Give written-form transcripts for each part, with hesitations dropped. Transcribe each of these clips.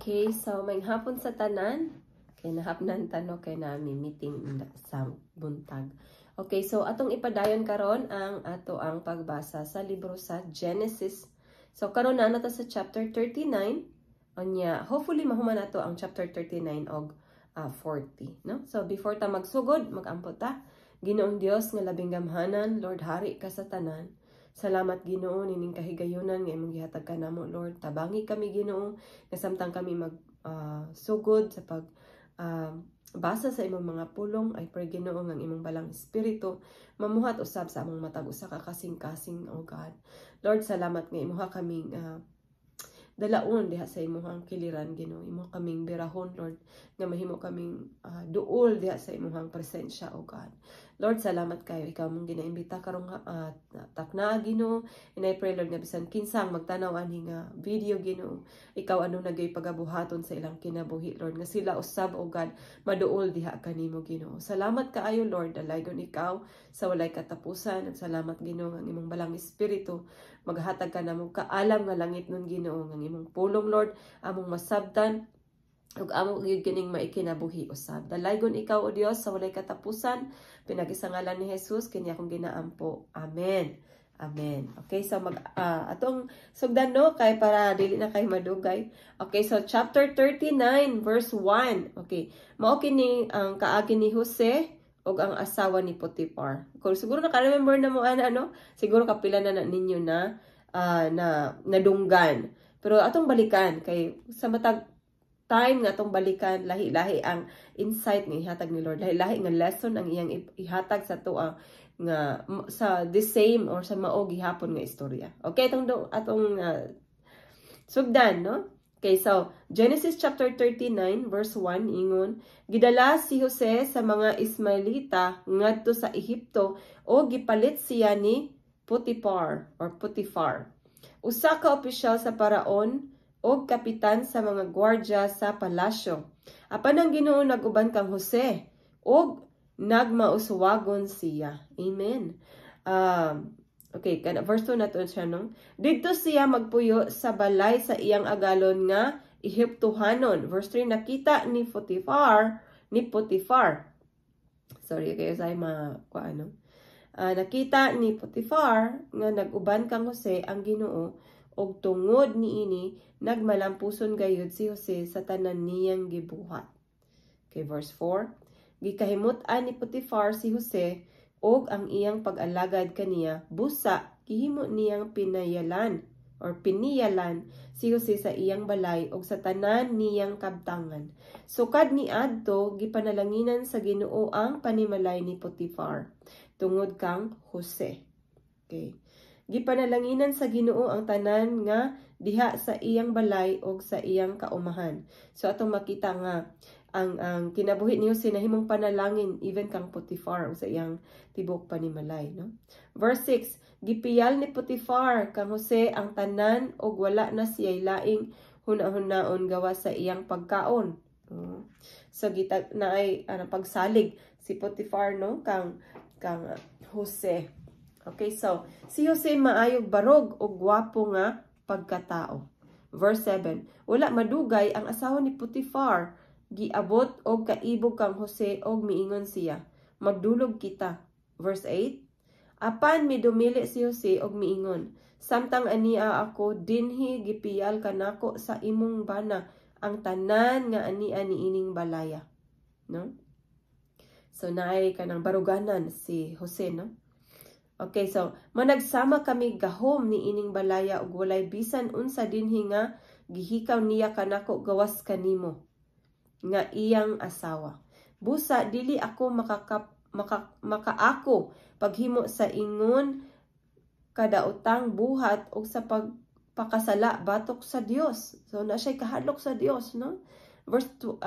Okay, so may hapon sa tanan. Kay nahapnan tano kay nami meeting sa buntag. Okay, so atong ipadayon karon ang ato ang pagbasa sa libro sa Genesis. So karon na nato sa chapter 39. Onya, hopefully mahuman nato ang chapter 39 og 40, no? So before ta magsugod, mag-ampot ta. Ginoong Dios nga labing gamhanan, Lord, hari ka sa tanan. Salamat Ginoo nining kahigayunan nga imong gihatag kanamo, Lord. Tabangi kami Ginoo nga samtang kami sugod sa pag basa sa imong mga pulong. I pray Ginoo nga imong balang espiritu mamuhat usab sa among matag usa ka kasing-kasing, oh God. Lord, salamat nga imuha kaming dalaon diha sa imong kiliran Ginoo. Imo kaming birahon, Lord, nga mahimo kaming duol diha sa imong presensya, oh God. Lord, salamat kayo. Ikaw mong ginaimbita karong takna Ginoo. And I pray, Lord, nga bisan kinsang magtanaw ani nga video Ginoo. Ikaw ano nagay pagabuhaton sa ilang kinabuhi, Lord, nga sila usab, oh God, maduol diha kanimo Ginoo. Salamat kaayo, Lord, dalaygon ikaw sa walay katapusan. At salamat Ginoo nga imong balang espiritu maghatag ka namo kaalam nga langit nun Ginoo, nga imong pulong, Lord, among masabtan ug among gining maikinabuhi usab. Dalaygon ikaw, O Dios, sa walay katapusan. Pinag-isa ngalan ni Jesus kini akong ginaampo. Amen. Amen. Okay, so atong sugdan no kay para dili na kay madugay. Okay, so chapter 39 verse 1. Okay, mao kini ang kaagi ni Jose ug ang asawa ni Potiphar. Kung siguro naka-remember na mo ano, siguro kapila na ninyo na nadunggan. Pero atong balikan kay sa matag time nga atong balikan, lahi-lahi ang insight nga ihatag ni Lord. Lahi-lahi nga lesson ang iyang ihatag sa tuwa nga sa the same or sa mao gihapon nga istorya. Okay, atong sugdan, no? Okay, so Genesis chapter 39 verse 1 ingon, gidala si Jose sa mga Ismaelita ngadto sa Ehipto o gipalit siya ni Potiphar. Usa ka opisyal sa paraon o kapitan sa mga gwardya sa palasyo. Apan ang Ginoo nag-uban kang Jose o nagmauswagon siya. Amen. Okay, verse 2 na to siya, no? Dito siya magpuyo sa balay sa iyang agalon nga Ehiptohanon. Verse 3, nakita ni Potiphar. Sorry, kayo sa nakita ni Potiphar nga nag-uban kang Jose ang Ginoo og tungod niini nagmalampuson gayud si Jose sa tanan niyang gibuhat. Okay, verse 4. Gikahimut-an ni Potiphar si Jose og ang iyang pag-alagad kaniya, busa gihimo niyang piniyalan si Jose sa iyang balay og sa tanan niyang kabtangan. Sukad ni adto gipanalanginan sa Ginoo ang panimalay ni Potiphar tungod kang Jose. Okay. Gipanalanginan sa Ginoo ang tanan nga diha sa iyang balay og sa iyang kaumahan. So atong makita nga ang kinabuhi niyo sinahimong panalangin even kang Potiphar o sa iyang tibok panimalay, no? Verse 6, gipiyal ni Potiphar kang Jose ang tanan og wala na siya'y laing hunaon gawa sa iyang pagkaon. So gitag na ay pagsalig si Potiphar, no, kang Jose. Okay, so si Jose maayog barog o gwapo nga pagkatao. Verse 7, wala madugay ang asawa ni Potiphar, giabot og kaibog kang Jose og miingon siya, magdulog kita. Verse 8, apan midumili si Jose og miingon, samtang ania ako dinhi gipiyal kanako sa imong bana ang tanan nga ania niining balaya. No? So naay kanang baruganan si Jose, no? Okay, so managsama kami gahom ni ining balaya ug walay bisan unsa dinhi nga gihikaw niya kanako gawas kanimo nga iyang asawa. Busa dili ako makaako paghimo sa ingon kadaotang buhat og sa pagpakasala batok sa Dios. So na siya kahadlok sa Dios, no? Verse 10.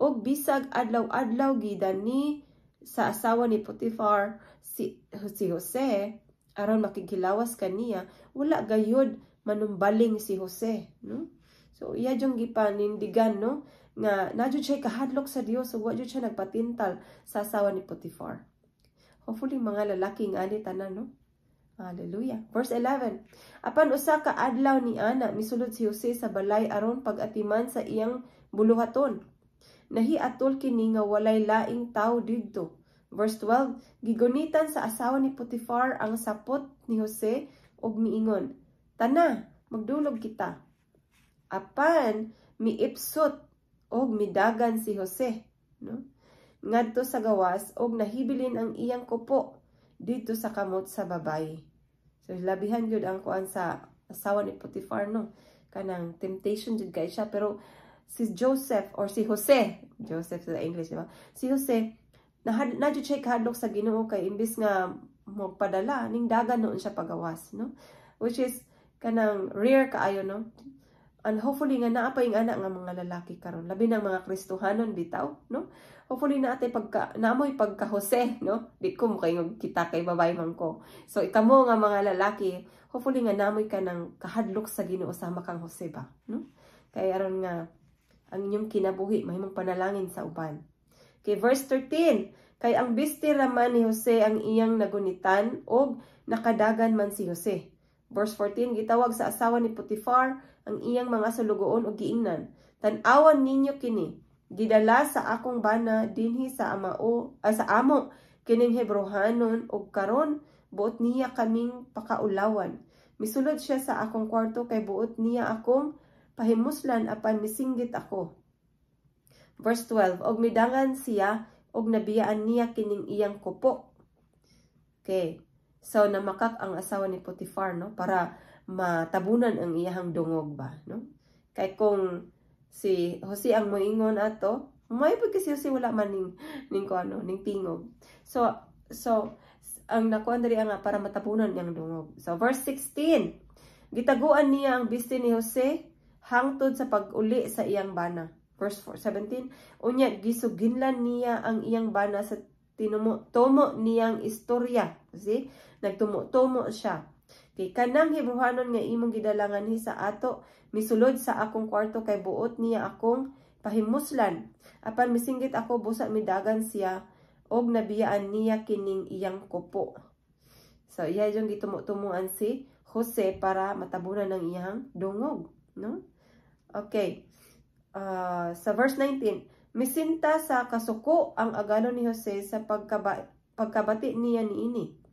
Og bisag adlaw-adlaw gidani sa asawa ni Potiphar si Jose aron makikilawas kaniya, wala gayud manumbaling si Jose, no? So iya jung gipanindigan, no, nga nadyo siya kahadlok sa Dios ug wa jud siya nagpatintal sa asawa ni Potiphar. Hopefully mga lalaki nga ani tanan, no, Hallelujah. Verse 11. Apan usa ka adlaw ni ana misulod si Jose sa balay aron pag-atiman sa iyang buluhaton. Nahiatol kini nga walay laing tawo didto. Verse 12. Gigunitan sa asawa ni Potifar ang sapot ni Jose ug miingon, "Tana, magdulog kita." Apan miipsot og midagan si Jose, no? Ngadto sa gawas og nahibilin ang iyang kupo dito sa kamot sa babae. So labihan gyud ang kuan sa asawa ni Potifar, no? Kanang temptation jud kay siya, pero si Joseph or si Jose, Joseph sa English, di ba? Si Jose na jud siya kahadlok sa Ginoo kay imbis nga magpadala ning dagan noon siya pagawas, no? Which is kanang rare kaayo, no? And hopefully nga naa pa yung anak nga mga lalaki karon, labi ng mga Kristohanon bitaw, no? Hopefully na atay naamoy pagka Jose, no? Di ko mo kayo kita kay babae man ko. So ikamo nga mga lalaki, hopefully nga naamoy ka ng kahadlok sa Ginoo sama kang Jose ba, no? Kay aron nga ang inyong kinabuhi mahimong panalangin sa uban. Okay, verse 13. Kay ang bisti raman ni Jose ang iyang nagunitan og nakadagan man si Jose. Verse 14. Gitawag sa asawa ni Potifar ang iyang mga sulugoon og giingnan. Tan-awan ninyo kini. Gidala sa akong bana dinhi sa amo kining Hebrohanon og karon buot niya kaming pakaulawan. Misulod siya sa akong kwarto kay buot niya akong pahimuslan apan misinggit ako. Verse 12. Og midangan siya og nabiyaan niya kining iyang kupo. Okay. So namakak ang asawa ni Potifar, no, para matabunan ang iyang dungog ba, no? Kay kung si Jose ang moingon ato, may pud kasi Jose wala man ning tingog. So ang nakuan diri nga para matabunan yang dungog. So verse 16. Gitaguan niya ang bisti ni Jose hangtod sa pag-uli sa iyang bana. Verse 17. Unya gisuginlan niya ang iyang bana sa tinumo niyang istorya. See? Nagtumo-tumo siya. Kay kanang Hebrohanon nga imong gidalangan hi sa ato, misulod sa akong kwarto kay buot niya akong pahimuslan. Apan misinggit ako busa midagan siya og nabiyaan niya kining iyang kupo. So iya yung gitumo-tumuan si Jose para matabunan ng iyang dungog, no? Okay. Sa verse 19, misinta sa kasuko ang agano ni Jose sa pagkabati niya niini.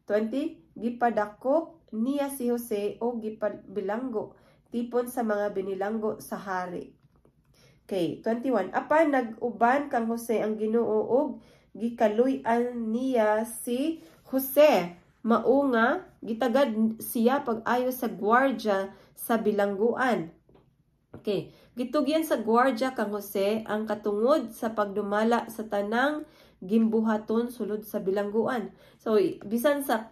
20, gipadakop niya si Jose o gipabilanggo tipon sa mga binilanggo sa hari. Okay, 21. Apan nag-uban kang Jose ang Ginoo og gikaluy-an niya si Jose. Mao nga gitagad siya pag-ayo sa gwardya sa bilangguan. Okay, gitugyan sa gwardya kang Jose ang katungod sa pagdumala sa tanang gimbuhaton sulod sa bilangguan. So bisan sa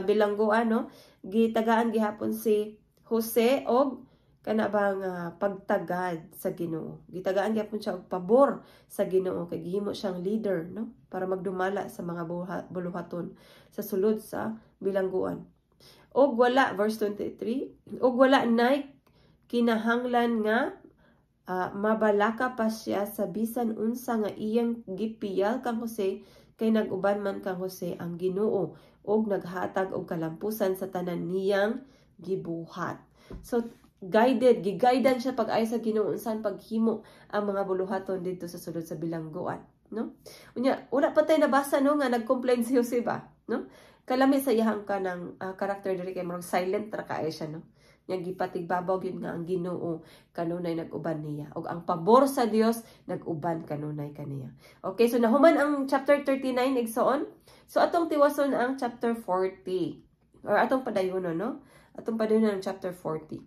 bilangguan, no, gitagaan gihapon si Jose og kana bang pagtagad sa Ginoo. Gitagaan gihapon siya og pabor sa Ginoo kay gihimo siyang leader, no, para magdumala sa mga buluhaton sa sulod sa bilangguan. Og wala, verse 23, og wala nay kinahanglan nga mabalaka pa siya sa bisan unsa nga iyang gipiyal kang Jose kay nag-uban man kang Jose ang Ginoo og naghatag og kalampusan sa tanan niyang gibuhat. So giguidan siya pag-ay sa Ginoo unsan paghimo ang mga buluhaton dito sa sulod sa bilangguan, no? Unya wala pa tay nabasa, no, nga nag-complain si Jose ba, no? Kalami sa iyang kanang karakter diri kay murag silent ra kaay siya, no? Yang gipatigbabaw yun nga ang Ginoo kanunay nag-uban niya. O ang pabor sa Dios nag-uban kanunay kaniya. Okay, so nahuman ang chapter 39 igsoon. So atong tiwason ang chapter 40. Or atong padayonon, no? Atong padayonon ang chapter 40.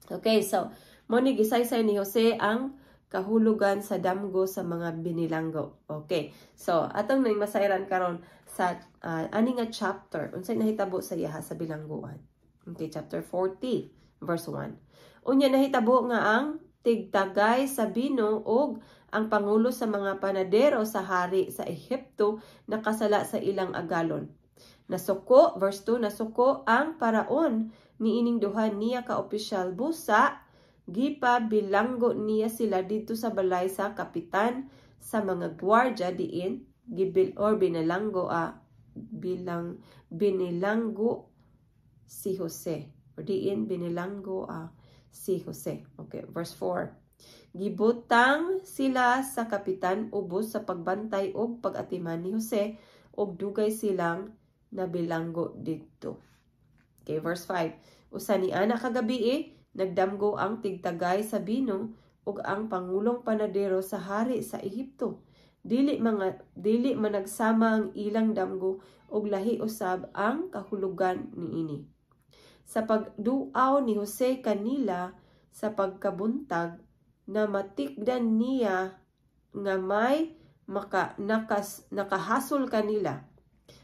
Okay, so mo ni gisaysay ni Jose ang kahulugan sa damgo sa mga binilanggo. Okay, so atong nang masayran karon sa ani nga chapter unsay nahitabo sa iya sa bilangguan. Okay, chapter 40, verse 1. Unya nahitabo nga ang tigtagay sa bino og ang pangulo sa mga panadero sa hari sa Ehipto nakasala sa ilang agalon. Nasuko, verse 2, nasuko ang paraon niining duha niya ka opisyal busa gipabilanggo niya sila dito sa balay sa kapitan sa mga gwardya diin gibil or binalanggo binilanggo si Jose. O diin binilanggo si Jose. Okay, verse 4. Gibutang sila sa kapitan ubos sa pagbantay o pag-atiman ni Jose og dugay silang nabilanggo didto. Okay, verse 5. Usa ni ana kagabi nagdamgo ang tigtagay sa bino ug ang pangulong panadero sa hari sa Ehipto. Dili managsama ang ilang damgo ug lahi usab ang kahulugan niini. Sa pagduaw ni Jose kanila sa pagkabuntag, na matikdan niya nga may nakahasol kanila.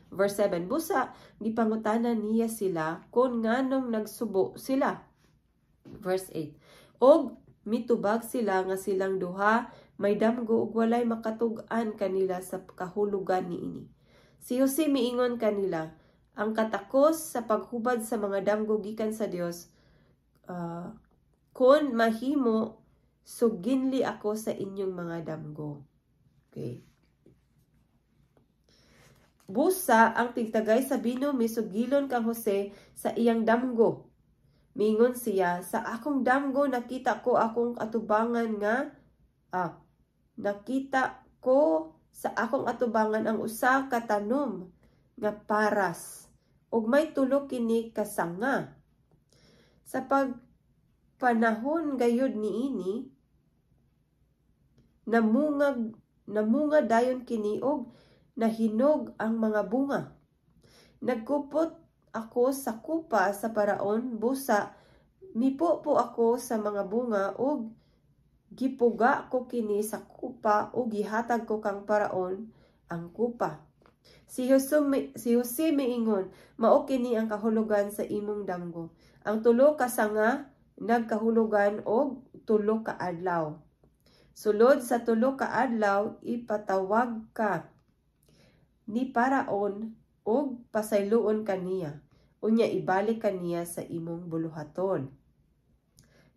Verse 7, busa, gipangutanan niya sila kung nganong nagsubo sila. Verse 8, og mitubag sila nga silang duha may damgo ug walay makatug-an kanila sa kahulugan niini. Si Jose miingon kanila, ang katakos sa paghubad sa mga damgo gikan sa Dios, kun mahimo suginli ako sa inyong mga damgo. Okay. Busa ang tigtagay sa bino misugilon kang Jose sa iyang damgo. Mingon siya, sa akong damgo nakita ko akong atubangan nakita ko sa akong atubangan ang usa ka tanom nga paras ug may tulo kini kasanga. Sa panahon gayud niini namunga dayon kini og nahinog ang mga bunga. Nagkupot ako sa kupa sa paraon, busa mipo ako sa mga bunga og gipuga ko kini sa kupa og gihatag ko kang paraon ang kupa. Si Jose miingon, mao kini ang kahulugan sa imong damgo. Ang tulo ka sanga nagkahulugan og tulo ka adlaw. Sulod sa tulo ka adlaw, ipatawag ka ni Paraon og pasayloon kaniya. Unya ibalik kaniya sa imong buluhaton.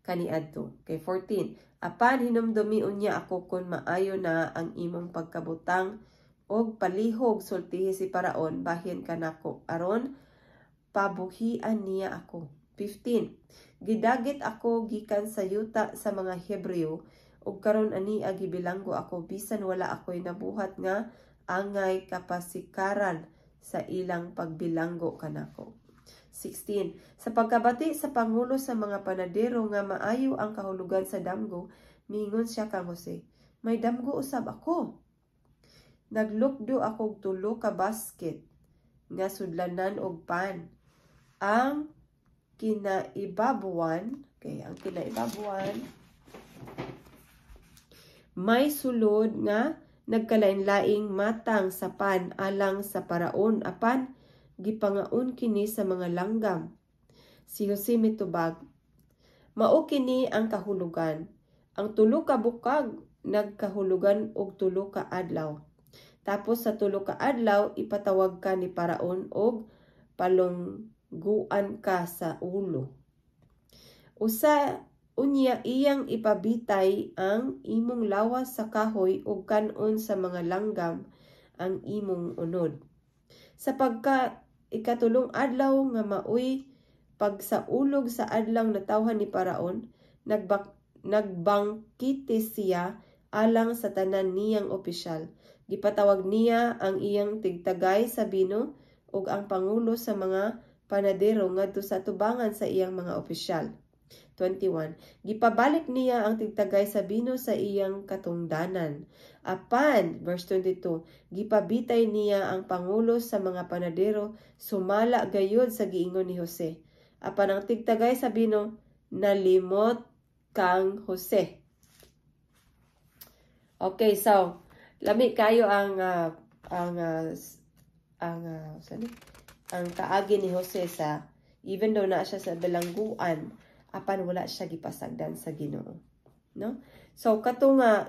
Kaniadto. Kay 14. Apan hinumdumi unya ako kun maayo na ang imong pagkabutang og palihog sultihi si Paraon bahin kanako aron pabuhian niya ako. 15. Gidagit ako gikan sa yuta sa mga Hebreo ug karon ani gibilanggo ako bisan wala ako'y nabuhat nga angay kapasikaran sa ilang pagbilanggo kanako. 16. Sa pagkabati sa pangulo sa mga panadero nga maayo ang kahulugan sa damgo, miingon siya kang Jose, may damgo usab ako. Naglukdo ako tulo ka basket nga sudlanan og pan. Ang kinaibabuan, may sulod nga nagkalain-laing matang sa pan alang sa Paraon apan gipangaon kini sa mga langgam. Si Jose mitubag, mao kini ang kahulugan. Ang tulo ka bukag nagkahulugan og tulo ka adlaw. Tapos sa tulo ka adlaw ipatawag ka ni Paraon og palungguan ka sa ulo. Unya iyang ipabitay ang imong lawas sa kahoy ug kanon sa mga langgam ang imong unod. Sa ikatulong adlaw nga maoy pagsaulog sa adlaw natawhan ni Paraon, nagbangkite siya alang sa tanan niyang opisyal. Gipatawag niya ang iyang tigtagay sa bino ug ang pangulo sa mga panadero ngadto sa tubangan sa iyang mga opisyal. 21. Gipabalik niya ang tigtagay sa bino sa iyang katungdanan. Apan, verse 22, gipabitay niya ang pangulo sa mga panadero, sumala gayud sa giingon ni Jose. Apan ang tigtagay sa bino, nalimot kang Jose. Okay, so, lami kayo ang kaagi ni Jose sa, even though na siya sa bilangguan, apan wala siya gipasagdan sa Ginoo, no? So kato nga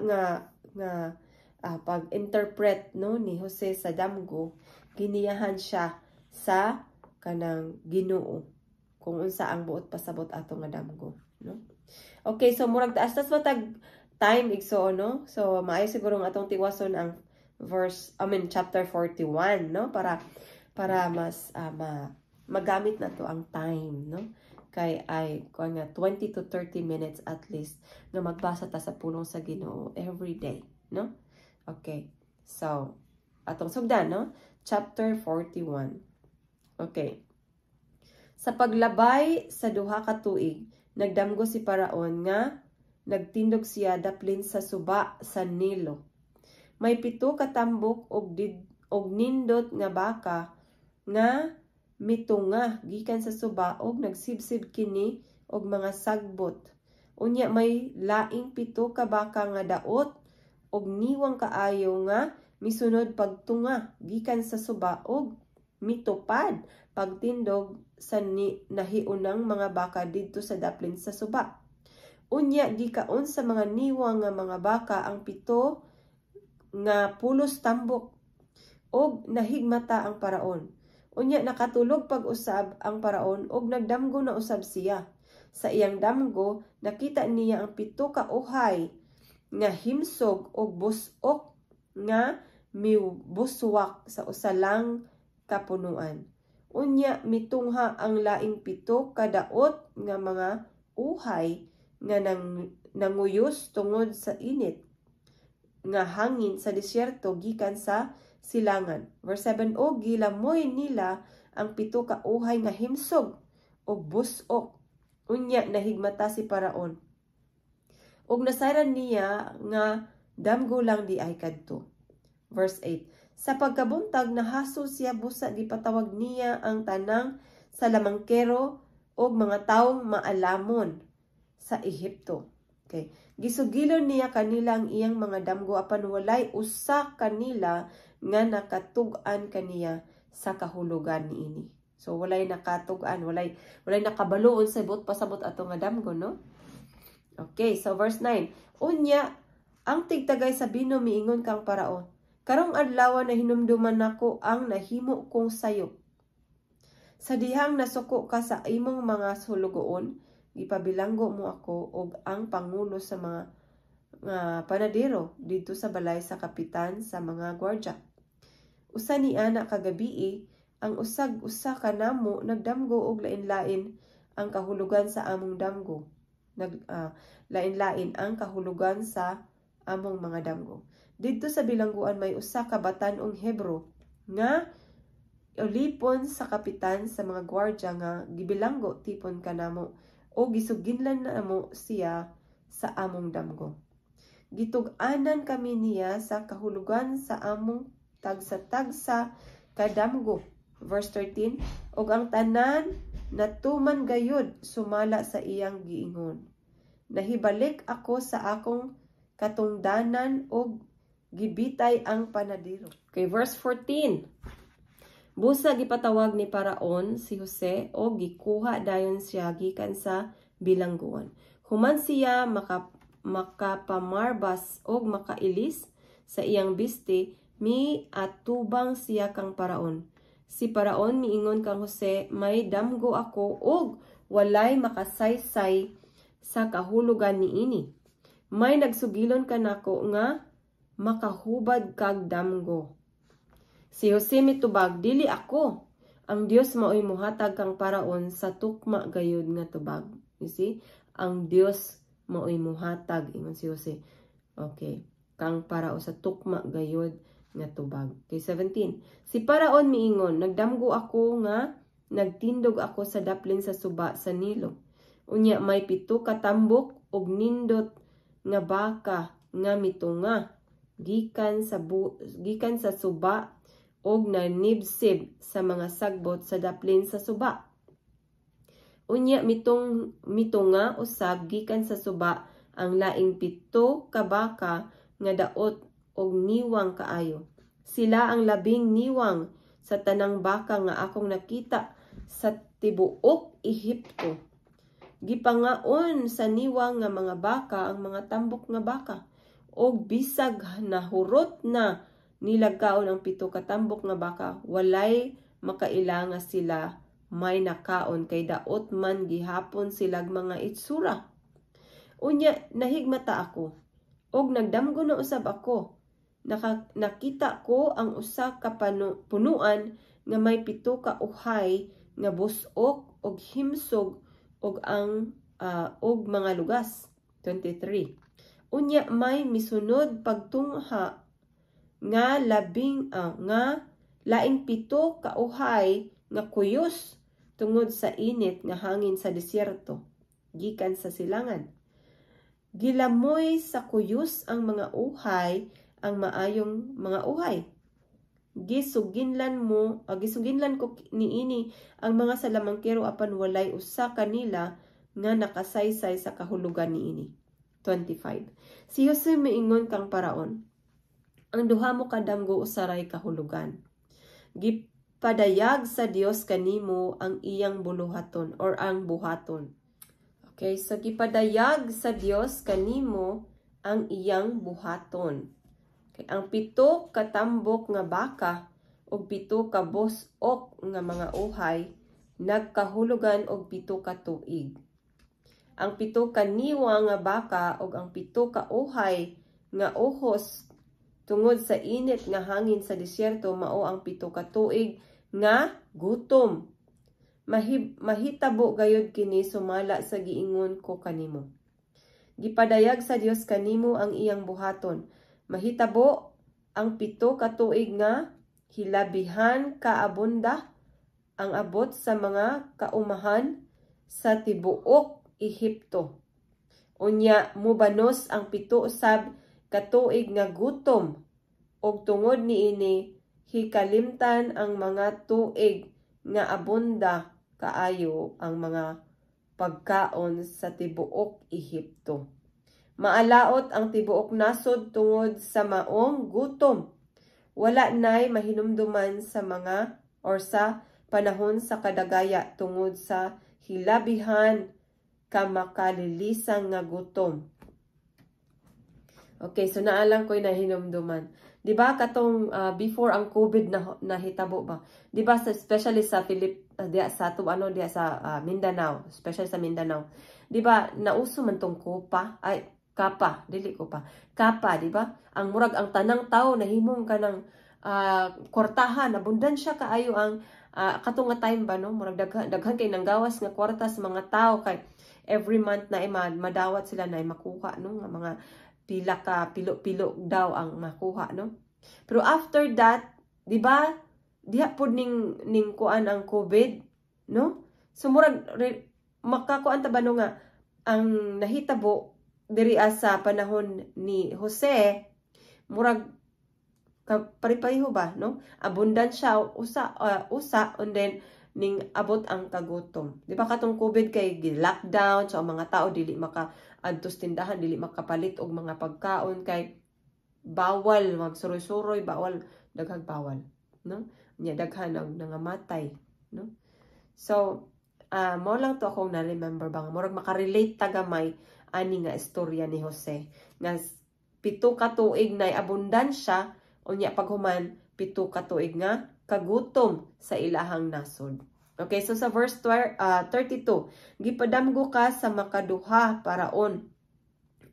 pag-interpret no ni Jose sa damgo, giniyahan siya sa kanang Ginoo kung unsa ang buot pasabot ato nga damgo, no? Okay, so murag taas matag time igso, no? So maayo siguro nga atong tiwason ang chapter 41, no? Para para mas magamit na to ang time, no? Kay ay kung nga 20 to 30 minutes at least nga magbasa ta sa pulong sa Ginoo every day, no? Okay. So, atong sugdan, no? Chapter 41. Okay. Sa paglabay sa duha ka tuig, nagdamgo si Paraon nga nagtindog siya daplin sa suba sa Nilo. May 7 ka tambok og nindot nga baka nga mitunga gikan sa suba og nagsibsib kini og mga sagbot. Unya may laing 7 ka baka nga daot og niwang kaayo nga misunod pagtunga gikan sa suba og mitupad pagtindog sa nahiunang mga baka didto sa daplin sa suba. Unya gikaon sa mga niwang nga mga baka ang 7 nga pulos tambok og nahigmata ang Paraon. Unya nakatulog pag-usab ang Paraon og nagdamgo na usab siya. Sa iyang damgo nakita niya ang 7 ka uhay nga himsog og busok nga miubuswak sa usalang kapunuan. Unya mitungha ang laing 7 ka daot nga mga uhay nga nanguyos tungod sa init nga hangin sa disyerto gikan sa silangan. Verse 7, o gilamoy nila ang 7 ka uhay nga himsog og busok. Unya nahigmata si Paraon. Og nasayran niya nga damgo lang di ay kadto. Verse 8, sa pagkabuntag nahaso siya busa gipatawag niya ang tanang sa lamangkero og mga taong maalamon sa Ehipto. Okay. Gisugilon niya kanila ang iyang mga damgo apan walay usa kanila nga nakatug-an kaniya sa kahulugan niini. So walay nakatug-an, walay nakabaluon sa ibot pasabot ato nga damgo, no? Okay, so verse 9. Unya ang tigtagay sa bino miingon kang Paraon, karong adlaw na hinumduman nako ang nahimo kong sayop. Sa dihang nasuko ka sa imong mga sulugoon, ipabilanggo mo ako og ang pangulo sa mga panadero dito sa balay sa kapitan sa mga gwardya. Usa ni ana kagabi ang usag-usa ka namo nagdamgo og lain-lain ang kahulugan sa among damgo. Lain-lain ang kahulugan sa among mga damgo. Dito sa bilangguan may usa ka batan-ong Hebro nga ulipon sa kapitan sa mga gwardya nga gibilanggo tipon kanamo o gisuginlan na mo siya sa among damgo. Gitug-anan kami niya sa kahulugan sa among tagsa-tagsa kadamgo. Verse 13, og ang tanan natuman gayud sumala sa iyang giingon. Nahibalik ako sa akong katungdanan og gibitay ang panadiro. Okay, verse 14. Busa gipatawag ni Paraon si Jose o gikuha dayon siya gikan sa bilangguan. Human siya makapamarbas o makailis sa iyang biste, mi atubang siya kang Paraon. Si Paraon miingon kang Jose, may damgo ako og walay makasaysay sa kahulugan niini. May nagsugilon kanako nga makahubad kag damgo. Si Jose mitubag, dili ako. Ang Dios maoy muhatag kang Paraon sa tukma gayud nga tubag. You see? Ang Dios maoy muhatag, ingon si Jose. Okay. Kang Paraon sa tukma gayud nga tubag. Okay, 17. Si Paraon miingon, nagdamgo ako nga nagtindog ako sa daplin sa suba sa Nilo. Unya may 7 ka tambok og nindot nga baka nga mitunga gikan sa suba og nanibsib sa mga sagbot sa daplin sa suba. Unya mitunga usab gikan sa suba ang laing 7 ka baka nga daot og niwang kaayo. Sila ang labing niwang sa tanang baka nga akong nakita sa tibuok Ehipto. Gipangaon sa niwang nga mga baka ang mga tambok nga baka og bisag nahurot na nilagkaon ang 7 ka tambok nga baka, walay makaila nga sila may nakaon kay daot man gihapon silag mga itsura. Unya nahigmata ako og nagdamgo na usab ako. Nakita ko ang usa ka punuan nga may 7 ka uhay nga busok og himsog og mga lugas. 23. Unya may misunod pagtungha nga laing 7 ka uhay nga kuyos tungod sa init nga hangin sa disyerto gikan sa silangan. Gilamoy sa kuyos ang mga uhay, ang maayong mga uhay. Gisuginlan ko niini ang mga salamangkero apan walay usa kanila nga nakasaysay sa kahulugan niini. 25. Si Jose miingon kang paraon, ang duha mo kadamgo usaray kahulugan. Gipadayag sa Dios kanimo ang iyang buluhaton or ang buhaton. Okay, so gipadayag sa Dios kanimo ang iyang buhaton. Okay, ang 7 ka tambok nga baka ug 7 ka bus-ok nga mga uhay nagkahulugan og 7 ka tuig. Ang 7 ka niwa nga baka ug ang 7 ka uhay nga uhos tungod sa init nga hangin sa disyerto mao ang 7 ka tuig nga gutom. Mahitabo gayud kini sumala sa giingon ko kanimo. Gipadayag sa Dios kanimo ang iyang buhaton. Mahitabo ang 7 ka tuig nga hilabihan kaabunda ang abot sa mga kaumahan sa tibuok Ehipto. Unya mubanos ang 7 usab ka tuig nga gutom ug tungod niini hikalimtan ang mga tuig nga abunda kaayo ang mga pagkaon sa tibuok Ehipto. Maalaot ang tibuok nasod tungod sa maong gutom. Wala nay mahinumduman sa mga or sa panahon sa kadagaya tungod sa hilabihan ka makalilisang nga gutom. Okay, so naalang ko'y nahinumduman. Di ba katong before ang COVID na hitabo ba? Di ba especially sa Mindanao, especially sa Mindanao. Di ba nauso man tong kapa, di ba? Ang murag ang tanang tao nahimong kanang kwartahan, abundansya kaayo ang katong nga time ba no? Murag daghan kay nanggawas nga kwarta sa mga tao kay every month na madawat sila na makuha no nga mga pila ka pilo-pilo daw ang makuha no. Pero after that, di ba, diha pud ning kuan ang COVID, no? So murag makakuan ta ba no nga ang nahitabo diri sa panahon ni Jose, murag pare-pareho ba, no? Abundansya usa and then ning abot ang kagutom. Di ba katong COVID kay lockdown, so ang mga tao dili maka-adtos tindahan, dili makapalit og mga pagkaon kay bawal magsuroy-suroy, bawal daghang bawal, no? Nya daghan ang nangamatay, no? So mo lang to akong na-remember bang murag makarelate ta gamay ani nga istorya ni Jose nga 7 ka tuig nay abundansya unya paghuman 7 ka tuig nga kagutom sa ilahang nasod. Okay, so sa verse 32, gipadamgo ka sa makaduha paraon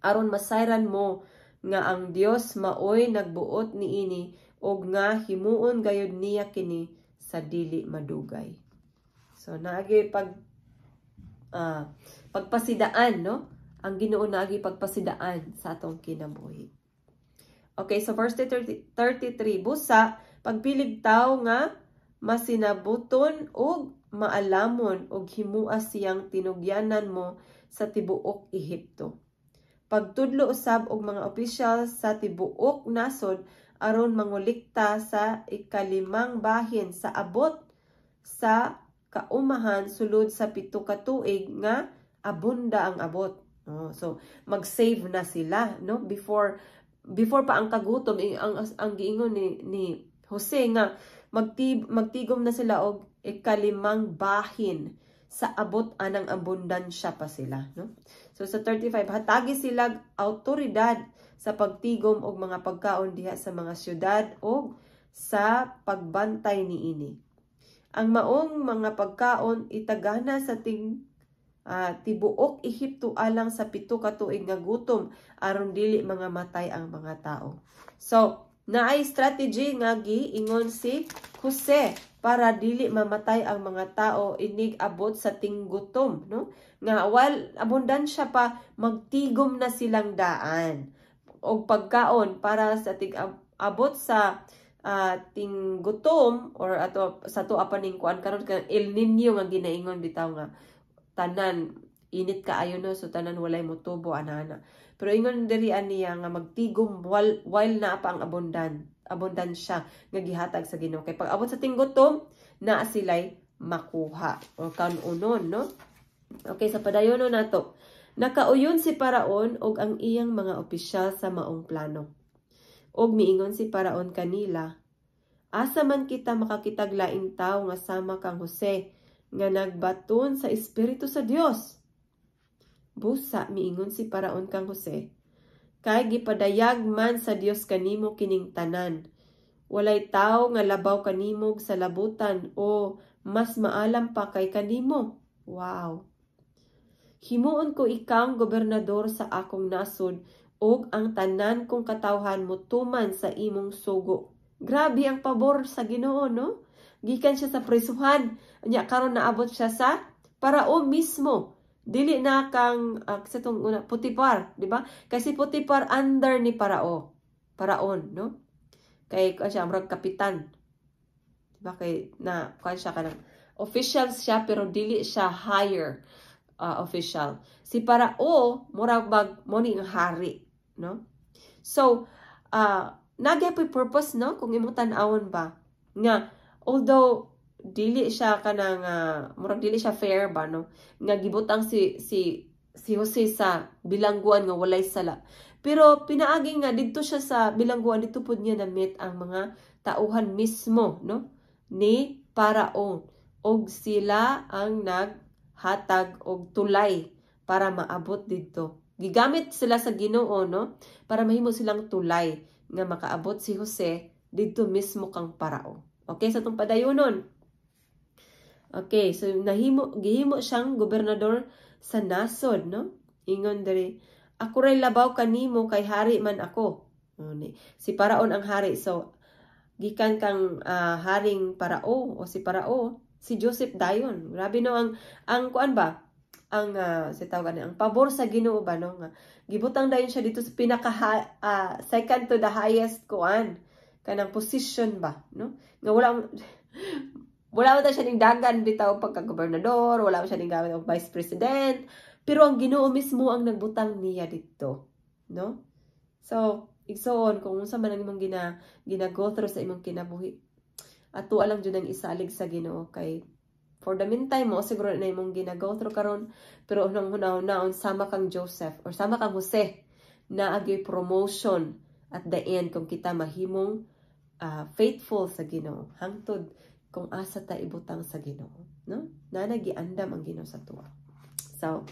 aron masayran mo nga ang Dios maoy nagbuot niini og nga himuon gayud niya kini sa dili madugay. So naagi pagpasidaan no, ang Ginoo naagi pagpasidaan sa atong kinabuhi. Okay, so verse 33, busa pagpilig tao nga masinabuton og maalamon og himua siyang tinugyanan mo sa tibuok Ehipto. Pagtudlo usab og mga opisyal sa tibuok nasod aron mangulikta sa ikalimang bahin sa abot sa kaumahan sulod sa 7 ka tuig nga abunda ang abot. So mag-save na sila no before pa ang kagutom ang giingon ni Jose nga magtigom na sila og ikalimang bahin sa abot anang abundansya pa sila no. So sa 35 hatagi sila awtoridad sa pagtigom og mga pagkaon diha sa mga syudad o sa pagbantay niini. Ang maong mga pagkaon itagana sa tibuok Ehipto alang sa 7 ka tuig nga gutom aron dili mga matay ang mga tao. So naay strategy nga giingon si Jose para dili mamatay ang mga tao inig abot sa tinggutom, no? Nga while abundansya pa, magtigom na silang daan o pagkaon para sa abot sa tinggutom or ato sa tuwa pa ning kuan karon ka El Nino nga ginaingon bitaw nga tanan init kaayo no, so tanan walay motubo anana. Pero ingon diri aniya nga magtigom while na pa ang abundansya nga gihatag sa Ginoo. Kay pag abot sa tinggutom na sila'y makuha o kanunon, no? Okay, sa padayonon nato. Nakauyon si Paraon og ang iyang mga opisyal sa maong plano. Og miingon si Paraon kanila, asa man kita makakitag laing tawo nga sama kang Jose nga nagbaton sa Espiritu sa Dios. Busa miingon si Paraon kang Jose, kay gipadayag man sa Dios kanimo kining tanan. Walay tawo nga labaw kanimo sa labutan o mas maalam pa kay kanimo. Wow. Himuon ko ikaw gobernador sa akong nasod ug ang tanan kong katawhan motuman sa imong sugo. Grabe ang pabor sa Ginoo, no? Gikan siya sa prisuhan, nya karon naabot siya sa Parao mismo. Dili na kang sa tong una Putipar, di ba? Kasi Putipar under ni Paraon, no? Kay siya amrag kapitan. Di ba kay na kuan siya kanang official siya pero dili siya higher official. Si Parao murag mo ni ang hari, no? So, nagyapay purpose, no? Kung imong tan-awon ba nga although dili siya kanang murag dili siya fair ba, no? Nga gibutang si Jose sa bilangguan nga walay sala. Pero pinaagi nga didto siya sa bilangguan, dito pud niya na-meet ang mga tauhan mismo, no? Ni Paraon. Og sila ang naghatag og tulay para maabot didto. Gigamit sila sa Ginoo, no? Para mahimo silang tulay nga makaabot si Jose didto mismo kang Parao. Okay, sa itong padayonon. Okay, so gihimo siyang gobernador sa nasod, no? Ingon diri, ako ray labaw kanimo kay hari man ako. Si Paraon ang hari. So, gikan kang haring Parao o si Parao, si Joseph dayon. Grabe no ang kuan ba? Ang si tawag ang pabor sa Ginoo ba, no? Gibutang dayon siya dito sa pinaka second to the highest kuan kanang position ba, no? Nga wala mo siya ning dagan bitaw pagka-gobernador, wala mo siya ning gamit og vice president, pero ang Ginoo mismo ang nagbutang niya dito, no? So, igsoon kung unsa man ang imong gina-go through sa imong kinabuhi, ato alang jud ang isalig sa Ginoo kay for the meantime mo siguro na imong gina-go through karon, pero unang hunaon sama kang Joseph or sama kang Jose na agi promotion at the end kung kita mahimong faithful sa Ginoo hangtod kung asa ta ibutang sa Ginoo, no? Nanagiandam ang Ginoo sa tuwa. So,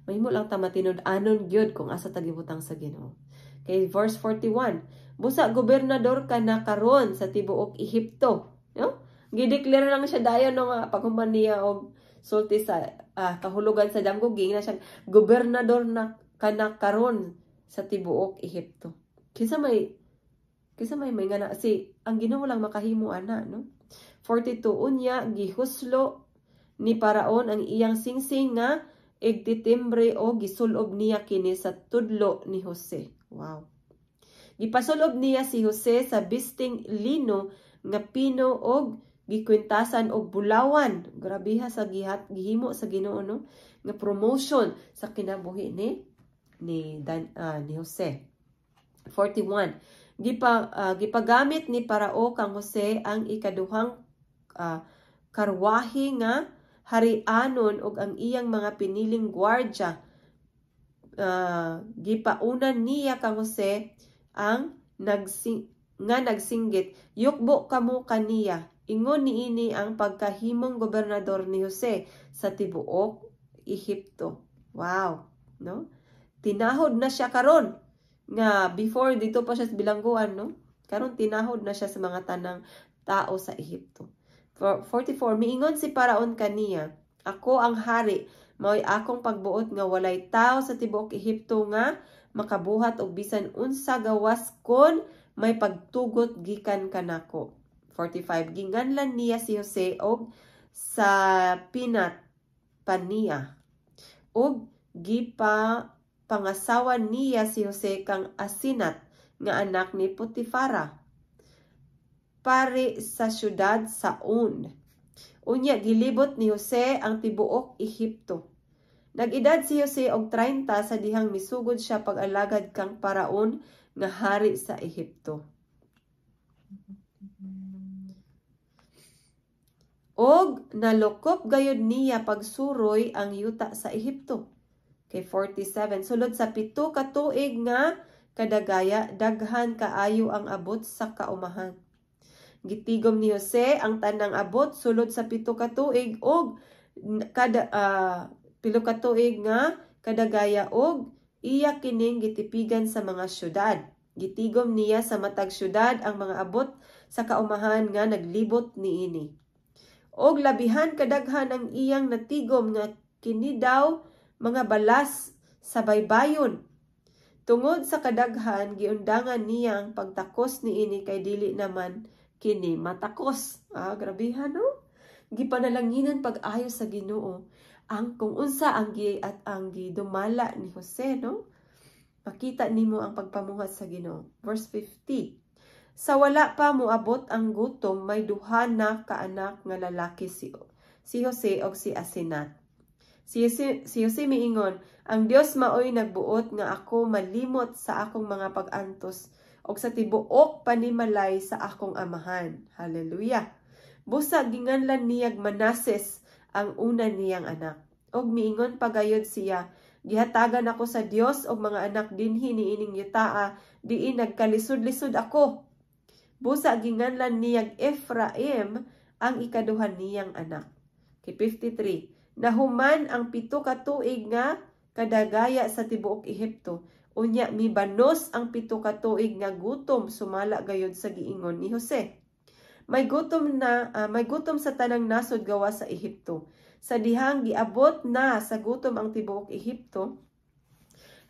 mahimo lang ta matinud-anon gyud kung asa ta gibutang sa Ginoo. Kay verse 41, busa gobernador ka na karon sa tibuok Ehipto, no? Gideclare lang siya dayon no nga paghuman niya og sulti sa kahulugan sa damguging na siya gobernador na kana karon sa tibuok Ehipto. Kisa may nga na si ang Ginoo lang makahimo ana, no? 42 unya gihuslo ni Paraon ang iyang singsing nga igtitimbre o gisulob niya kini sa tudlo ni Jose. Wow. Gipasulob niya si Jose sa bisting lino nga pino og gikwintasan og bulawan. Grabiha sa gihimo sa Ginoo, no? Nga promotion sa kinabuhi ni Jose. 41. Gipagamit ni Parao kang Jose ang ikaduhang karwahe nga harianon og ang iyang mga piniling gwardya. Gipaunan niya kang Jose ang nagsinggit, yukbo kamo kaniya. Ingon niini ang pagkahimong gobernador ni Jose sa tibuok Ehipto. Wow, no? Tinahod na siya karon nga before dito pa siya sa bilangguan, no? Karon tinahod na siya sa mga tanang tao sa Ehipto. 44, miingon si Paraon kaniya, ako ang hari, mao'y akong pagbuot nga walay tao sa tibuok Ehipto nga makabuhat og bisan unsa gawas kon may pagtugot gikan kanako. 45. Ginganlan niya si Jose og sa pinat paniya. Og pangasawan niya si Jose kang Asinat nga anak ni Potifara, pare sa syudad sa Un. Unya gilibot ni Jose ang tibuok Ehipto. Nag-edad si Jose og 30 sa dihang misugod siya pag-alagad kang paraon nga hari sa Ehipto. Og nalukop gayud niya pagsuroy ang yuta sa Ehipto. Kay 47. Sulod sa 7 ka tuig nga kadagaya, daghan kaayo ang abot sa kaumahan. Gitigom ni Jose ang tanang abot sulod sa 7 ka tuig og 7 ka tuig nga kadagaya og iya kining gitipigan sa mga syudad. Gitigom niya sa matag syudad ang mga abot sa kaumahan nga naglibot niini. Og labihan kadaghan ang iyang natigom nga kini daw mga balas sa baybayon. Tungod sa kadaghan, giundangan niya ang pagtakos niini kay dili naman kini matakos. Grabihan no? Gipanalanginan pag-ayo sa Ginoo ang kung unsa ang gidumala ni Jose, no? Makita nimo ang pagpamuhat sa Ginoo. Verse 50. Sa wala pa moabot ang gutom, may duha na kaanak nga lalaki si Jose o si Asinat. Si Jose miingon, ang Dios maoy nagbuot nga ako malimot sa akong mga pag-antos o sa tibuok panimalay sa akong amahan. Hallelujah. Busa ginganlan niyag Manases ang una niyang anak. Og miingon pagayod siya, gihatagan ako sa Dios og mga anak dinhi niining yutaa, diin nagkalisod-lisod ako. Busa ginganlan niyag Ephraim ang ikaduha niyang anak. Kay 53. Nahuman ang 7 ka tuig nga kadagaya sa tibuok Ehipto. Unya mibanos ang 7 ka tuig nga gutom sumala gayud sa giingon ni Jose. May gutom sa tanang nasod gawa sa Ehipto. Sa dihang giabot na sa gutom ang tibuok Ehipto,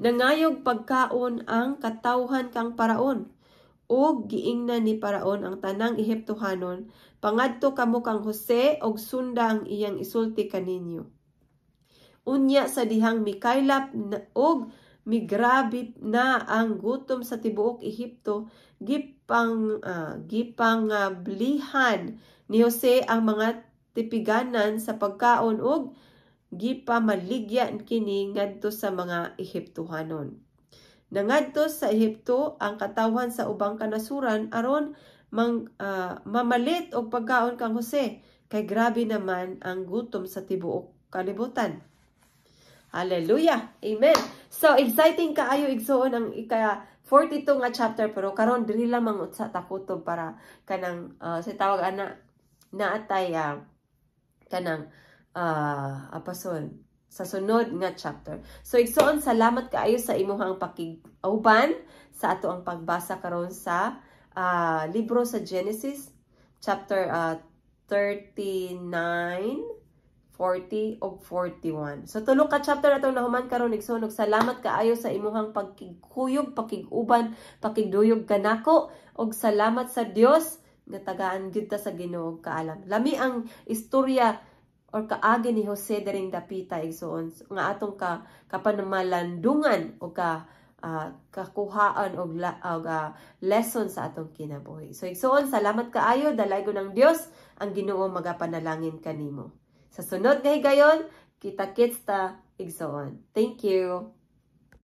nangayog pagkaon ang katawhan kang paraon. Og giingnan ni paraon ang tanang Ehiptohanon, pangadto kamo kang Jose og sunda ang iyang isulti kaninyo. Unya sa dihang mikaylap og migrabe na ang gutom sa tibuok Ehipto, gipangablihan ni Jose ang mga tipiganan sa pagkaon og gipamaligyan kini ngadto sa mga Ehiptohanon. Nangadto sa Ehipto ang katawhan sa ubang kanasuran aron mamalit og pagkaon kang Jose, kay grabe naman ang gutom sa tibuok kalibutan. Hallelujah. Amen. So exciting kaayo igsuon ang ika-42 nga chapter, pero karon dili lang mangut sa takutob para kanang sa tawag ana naatay kanang apason sa sunod nga chapter. So igsuon, salamat kaayo sa imuhang pakig-auban sa ato ang pagbasa karon sa libro sa Genesis chapter 39, 40 ug 41. So tulo ka chapter atong nahuman karon igsuon, salamat kaayo sa imuhang pagkigkuyog, pakig-uban, pakigduyog kanako, og salamat sa Dios nga tagaan gyud ta sa Ginoo kaalam. Lami ang istorya or kaagi ni Jose daring dapita igsuon nga atong kapanamalandungan o kakuhaan og lesson sa atong kinabuhi. So igsuon, salamat kaayo, dalaygon ng Dios ang Ginoo magapanalangin kanimo. Sa sunod nga higayon, kita-kits ta igsuon. Thank you.